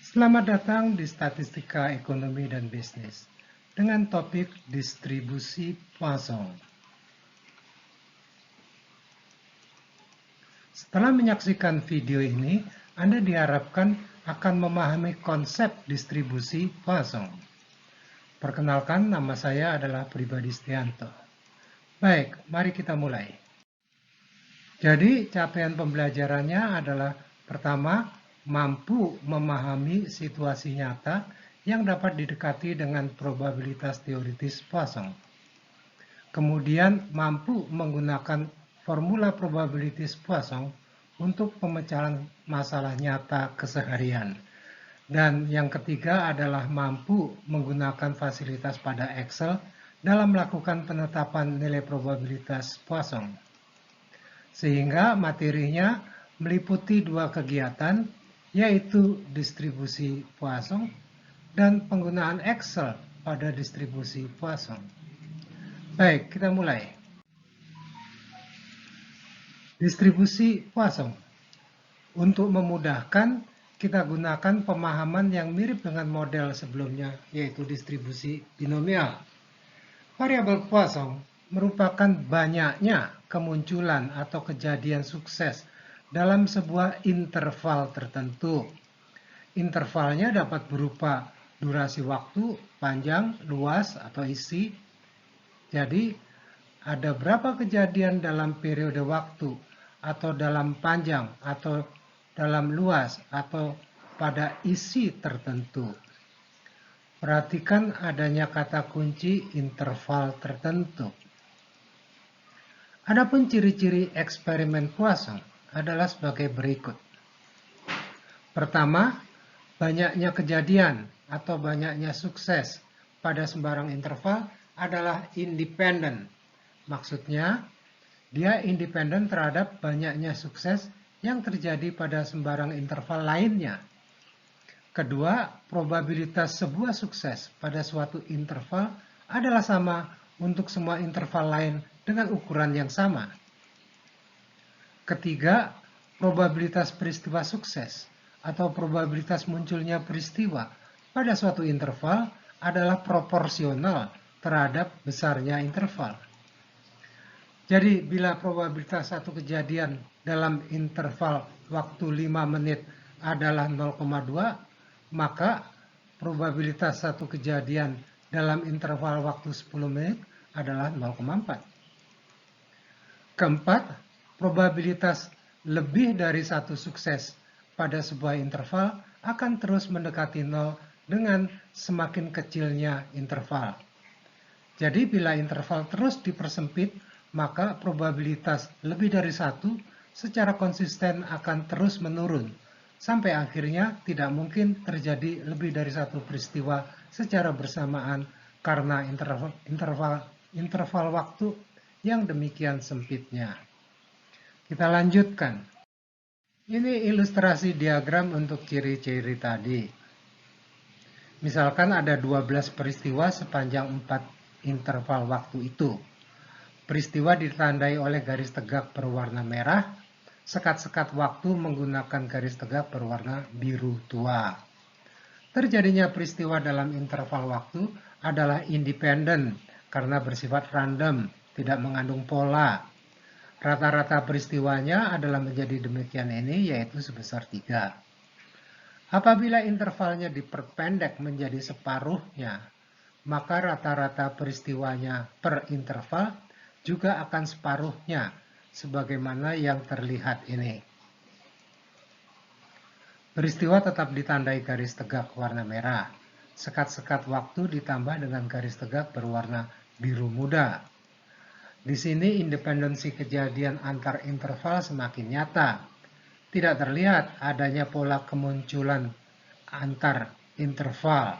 Selamat datang di Statistika Ekonomi dan Bisnis dengan topik distribusi Poisson. Setelah menyaksikan video ini, Anda diharapkan akan memahami konsep distribusi Poisson. Perkenalkan, nama saya adalah Pribadi Setianto. Baik, mari kita mulai. Jadi, capaian pembelajarannya adalah pertama, mampu memahami situasi nyata yang dapat didekati dengan probabilitas teoritis Poisson. Kemudian, mampu menggunakan formula probabilitas Poisson untuk pemecahan masalah nyata keseharian. Dan yang ketiga adalah mampu menggunakan fasilitas pada Excel dalam melakukan penetapan nilai probabilitas Poisson. Sehingga materinya meliputi dua kegiatan, yaitu distribusi Poisson dan penggunaan Excel pada distribusi Poisson. Baik, kita mulai. Distribusi Poisson. Untuk memudahkan, kita gunakan pemahaman yang mirip dengan model sebelumnya, yaitu distribusi binomial. Variabel Poisson merupakan banyaknya kemunculan atau kejadian sukses dalam sebuah interval tertentu. Intervalnya dapat berupa durasi waktu, panjang, luas, atau isi. Jadi, ada berapa kejadian dalam periode waktu, atau dalam panjang, atau dalam luas, atau pada isi tertentu. Perhatikan adanya kata kunci interval tertentu. Adapun ciri-ciri eksperimen Poisson adalah sebagai berikut. Pertama, banyaknya kejadian atau banyaknya sukses pada sembarang interval adalah independen. Maksudnya, dia independen terhadap banyaknya sukses yang terjadi pada sembarang interval lainnya. Kedua, probabilitas sebuah sukses pada suatu interval adalah sama untuk semua interval lain dengan ukuran yang sama. Ketiga, probabilitas peristiwa sukses atau probabilitas munculnya peristiwa pada suatu interval adalah proporsional terhadap besarnya interval. Jadi, bila probabilitas satu kejadian dalam interval waktu 5 menit adalah 0,2, maka probabilitas satu kejadian dalam interval waktu 10 menit adalah 0,4. Keempat, probabilitas lebih dari satu sukses pada sebuah interval akan terus mendekati 0 dengan semakin kecilnya interval. Jadi bila interval terus dipersempit, maka probabilitas lebih dari satu secara konsisten akan terus menurun, sampai akhirnya tidak mungkin terjadi lebih dari satu peristiwa secara bersamaan karena interval waktu yang demikian sempitnya. Kita lanjutkan. Ini ilustrasi diagram untuk ciri-ciri tadi. Misalkan ada 12 peristiwa sepanjang 4 interval waktu itu. Peristiwa ditandai oleh garis tegak berwarna merah, sekat-sekat waktu menggunakan garis tegak berwarna biru tua. Terjadinya peristiwa dalam interval waktu adalah independen karena bersifat random, tidak mengandung pola. Rata-rata peristiwanya adalah menjadi demikian ini, yaitu sebesar 3. Apabila intervalnya diperpendek menjadi separuhnya, maka rata-rata peristiwanya per interval juga akan separuhnya, sebagaimana yang terlihat ini. Peristiwa tetap ditandai garis tegak warna merah. Sekat-sekat waktu ditambah dengan garis tegak berwarna biru muda. Di sini independensi kejadian antar interval semakin nyata. Tidak terlihat adanya pola kemunculan antar interval.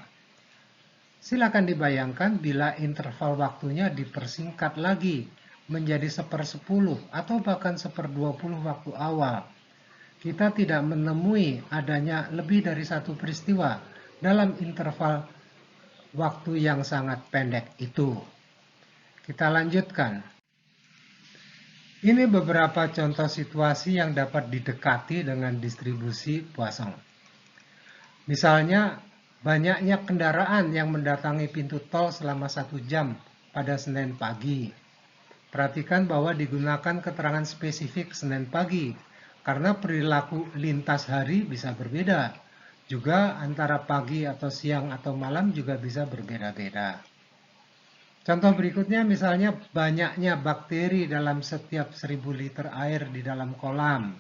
Silakan dibayangkan bila interval waktunya dipersingkat lagi menjadi 1/10 atau bahkan 1/20 waktu awal. Kita tidak menemui adanya lebih dari satu peristiwa dalam interval waktu yang sangat pendek itu. Kita lanjutkan. Ini beberapa contoh situasi yang dapat didekati dengan distribusi Poisson. Misalnya, banyaknya kendaraan yang mendatangi pintu tol selama 1 jam pada Senin pagi. Perhatikan bahwa digunakan keterangan spesifik Senin pagi, karena perilaku lintas hari bisa berbeda. Juga antara pagi atau siang atau malam juga bisa berbeda-beda. Contoh berikutnya misalnya banyaknya bakteri dalam setiap 1000 liter air di dalam kolam.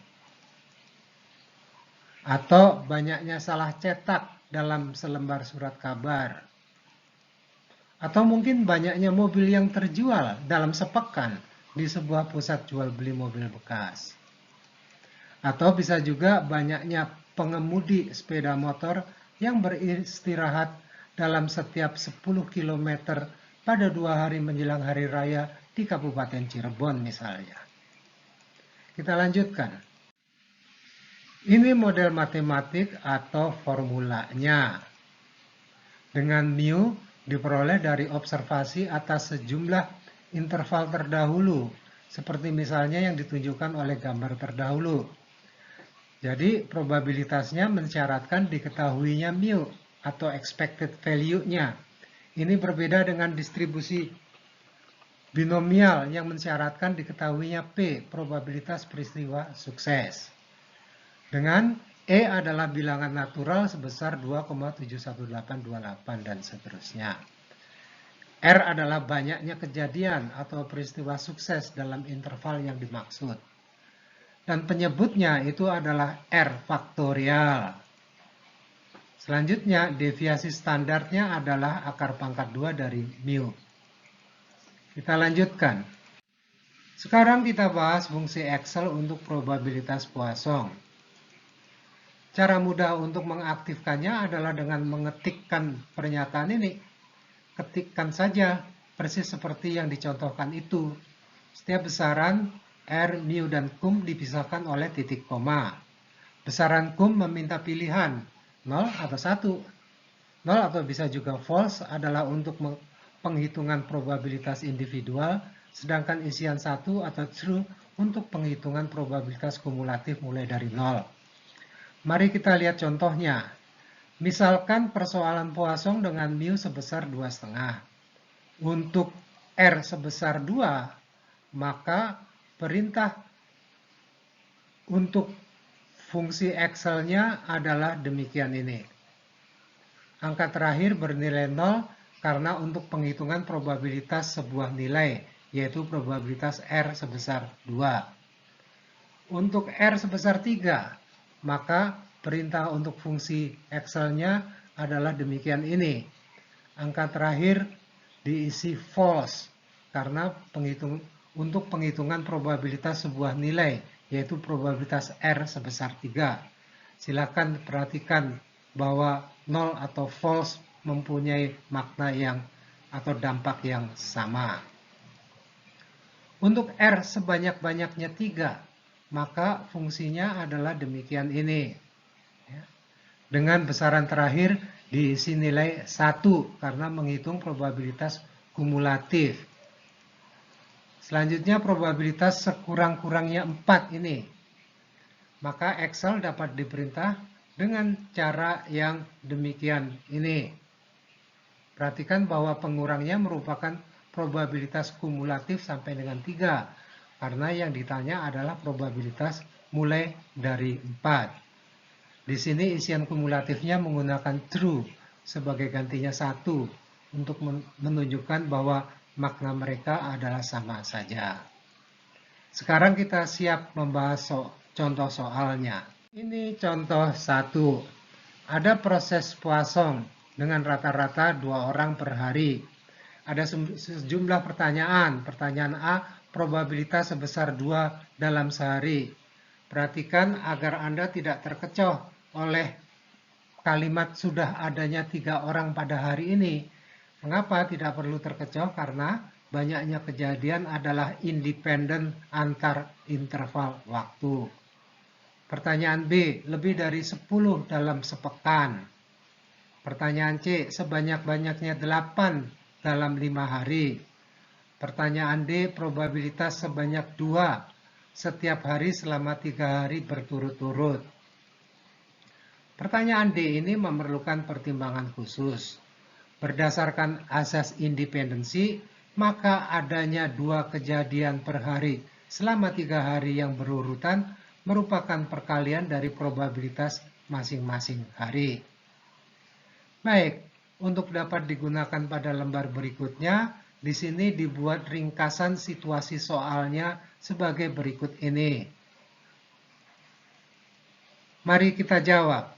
Atau banyaknya salah cetak dalam selembar surat kabar. Atau mungkin banyaknya mobil yang terjual dalam sepekan di sebuah pusat jual beli mobil bekas. Atau bisa juga banyaknya pengemudi sepeda motor yang beristirahat dalam setiap 10 km pada 2 hari menjelang hari raya di Kabupaten Cirebon misalnya. Kita lanjutkan. Ini model matematik atau formulanya. Dengan mu diperoleh dari observasi atas sejumlah interval terdahulu, seperti misalnya yang ditunjukkan oleh gambar terdahulu. Jadi probabilitasnya mensyaratkan diketahuinya mu atau expected value-nya. Ini berbeda dengan distribusi binomial yang mensyaratkan diketahuinya P, probabilitas peristiwa sukses. Dengan E adalah bilangan natural sebesar 2,71828 dan seterusnya. R adalah banyaknya kejadian atau peristiwa sukses dalam interval yang dimaksud. Dan penyebutnya itu adalah R faktorial. Selanjutnya, deviasi standarnya adalah akar pangkat 2 dari mu. Kita lanjutkan. Sekarang kita bahas fungsi Excel untuk probabilitas Poisson. Cara mudah untuk mengaktifkannya adalah dengan mengetikkan pernyataan ini. Ketikkan saja, persis seperti yang dicontohkan itu. Setiap besaran R, mu, dan cum dipisahkan oleh titik koma. Besaran cum meminta pilihan 0 atau 1. 0 atau bisa juga false adalah untuk penghitungan probabilitas individual, sedangkan isian 1 atau true untuk penghitungan probabilitas kumulatif mulai dari 0. Mari kita lihat contohnya. Misalkan persoalan Poisson dengan mu sebesar 2,5. Untuk R sebesar 2, maka perintah untuk fungsi Excel-nya adalah demikian ini. Angka terakhir bernilai 0 karena untuk penghitungan probabilitas sebuah nilai, yaitu probabilitas R sebesar 2. Untuk R sebesar 3, maka perintah untuk fungsi Excel-nya adalah demikian ini. Angka terakhir diisi false karena untuk penghitungan probabilitas sebuah nilai, yaitu probabilitas R sebesar 3. Silakan perhatikan bahwa 0 atau false mempunyai makna atau dampak yang sama. Untuk R sebanyak-banyaknya 3, maka fungsinya adalah demikian ini. Dengan besaran terakhir diisi nilai 1 karena menghitung probabilitas kumulatif. Selanjutnya probabilitas sekurang-kurangnya 4 ini. Maka Excel dapat diperintah dengan cara yang demikian ini. Perhatikan bahwa pengurangnya merupakan probabilitas kumulatif sampai dengan 3. Karena yang ditanya adalah probabilitas mulai dari 4. Di sini isian kumulatifnya menggunakan true sebagai gantinya 1 untuk menunjukkan bahwa makna mereka adalah sama saja. Sekarang kita siap membahas contoh soalnya. Ini contoh 1. Ada proses Poisson dengan rata-rata 2 orang per hari. Ada sejumlah pertanyaan. Pertanyaan A, probabilitas sebesar 2 dalam sehari. Perhatikan agar Anda tidak terkecoh oleh kalimat sudah adanya 3 orang pada hari ini. Mengapa tidak perlu terkecoh? Karena banyaknya kejadian adalah independen antar interval waktu. Pertanyaan B, lebih dari 10 dalam sepekan. Pertanyaan C, sebanyak-banyaknya 8 dalam 5 hari. Pertanyaan D, probabilitas sebanyak 2 setiap hari selama 3 hari berturut-turut. Pertanyaan D ini memerlukan pertimbangan khusus. Berdasarkan asas independensi, maka adanya 2 kejadian per hari selama 3 hari yang berurutan merupakan perkalian dari probabilitas masing-masing hari. Baik, untuk dapat digunakan pada lembar berikutnya, di sini dibuat ringkasan situasi soalnya sebagai berikut ini. Mari kita jawab.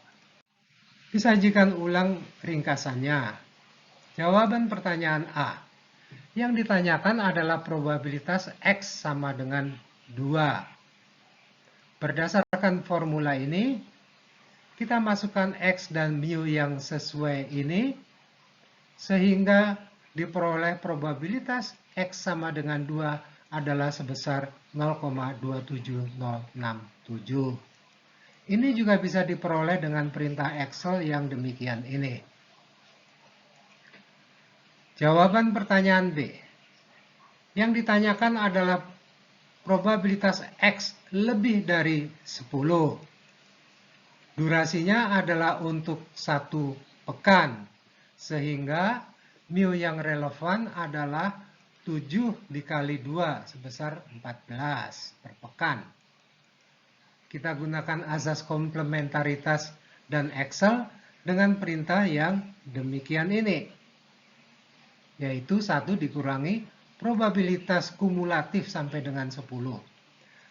Disajikan ulang ringkasannya. Jawaban pertanyaan A. Yang ditanyakan adalah probabilitas X sama dengan 2. Berdasarkan formula ini, kita masukkan X dan mu yang sesuai ini, sehingga diperoleh probabilitas X sama dengan 2 adalah sebesar 0,27067. Ini juga bisa diperoleh dengan perintah Excel yang demikian ini. Jawaban pertanyaan B. Yang ditanyakan adalah probabilitas X lebih dari 10. Durasinya adalah untuk 1 pekan, sehingga mu yang relevan adalah 7 dikali 2 sebesar 14 per pekan. Kita gunakan asas komplementaritas dan Excel dengan perintah yang demikian ini, yaitu 1 dikurangi probabilitas kumulatif sampai dengan 10,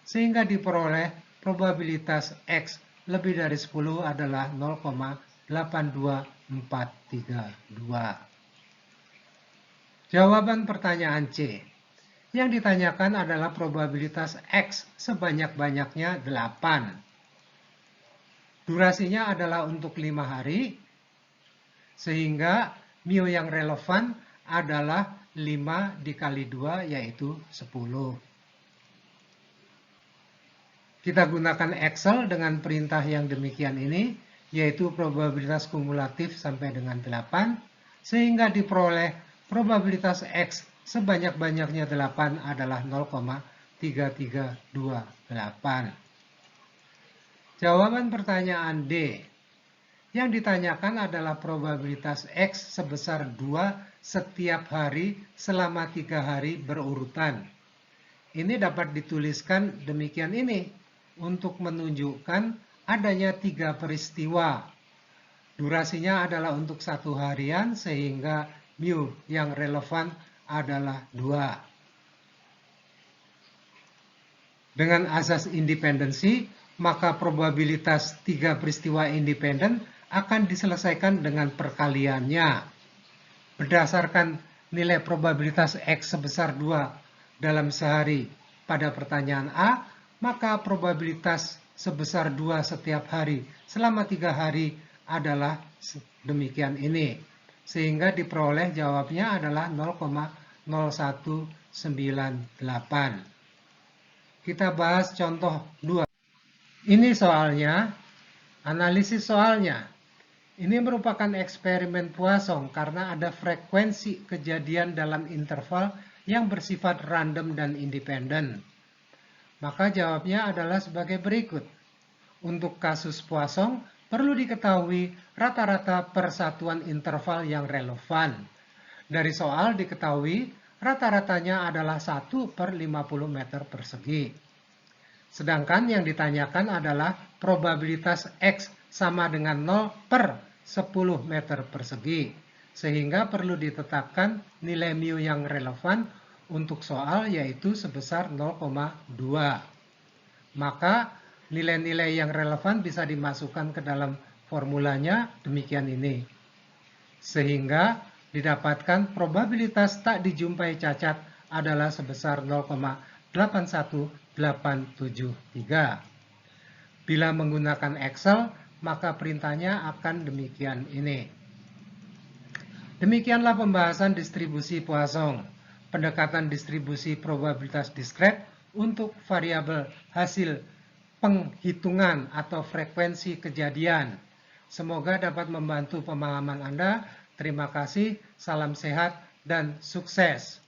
sehingga diperoleh probabilitas X lebih dari 10 adalah 0,82432. Jawaban pertanyaan C. Yang ditanyakan adalah probabilitas X sebanyak-banyaknya 8. Durasinya adalah untuk 5 hari, sehingga mu yang relevan adalah 5 dikali 2 yaitu 10. Kita gunakan Excel dengan perintah yang demikian ini, yaitu probabilitas kumulatif sampai dengan 8, sehingga diperoleh probabilitas X sebanyak-banyaknya 8 adalah 0,3328. Jawaban pertanyaan D. Yang ditanyakan adalah probabilitas X sebesar 2 setiap hari selama 3 hari berurutan. Ini dapat dituliskan demikian ini untuk menunjukkan adanya 3 peristiwa. Durasinya adalah untuk 1 harian, sehingga mu yang relevan adalah 2. Dengan asas independensi, maka probabilitas 3 peristiwa independen akan diselesaikan dengan perkaliannya. Berdasarkan nilai probabilitas X sebesar 2 dalam sehari pada pertanyaan A, maka probabilitas sebesar 2 setiap hari selama 3 hari adalah demikian ini, sehingga diperoleh jawabnya adalah 0,0198. Kita bahas contoh 2. Ini soalnya, analisis soalnya. Ini merupakan eksperimen Poisson karena ada frekuensi kejadian dalam interval yang bersifat random dan independen. Maka jawabnya adalah sebagai berikut. Untuk kasus Poisson, perlu diketahui rata-rata persatuan interval yang relevan. Dari soal diketahui rata-ratanya adalah 1 per 50 meter persegi. Sedangkan yang ditanyakan adalah probabilitas X sama dengan 0 per 10 meter persegi. Sehingga perlu ditetapkan nilai mu yang relevan untuk soal, yaitu sebesar 0,2. Maka nilai-nilai yang relevan bisa dimasukkan ke dalam formulanya demikian ini. Sehingga didapatkan probabilitas tak dijumpai cacat adalah sebesar 0,81873. Bila menggunakan Excel, maka perintahnya akan demikian ini. Demikianlah pembahasan distribusi Poisson, pendekatan distribusi probabilitas diskret untuk variabel hasil penghitungan atau frekuensi kejadian. Semoga dapat membantu pemahaman Anda. Terima kasih, salam sehat, dan sukses.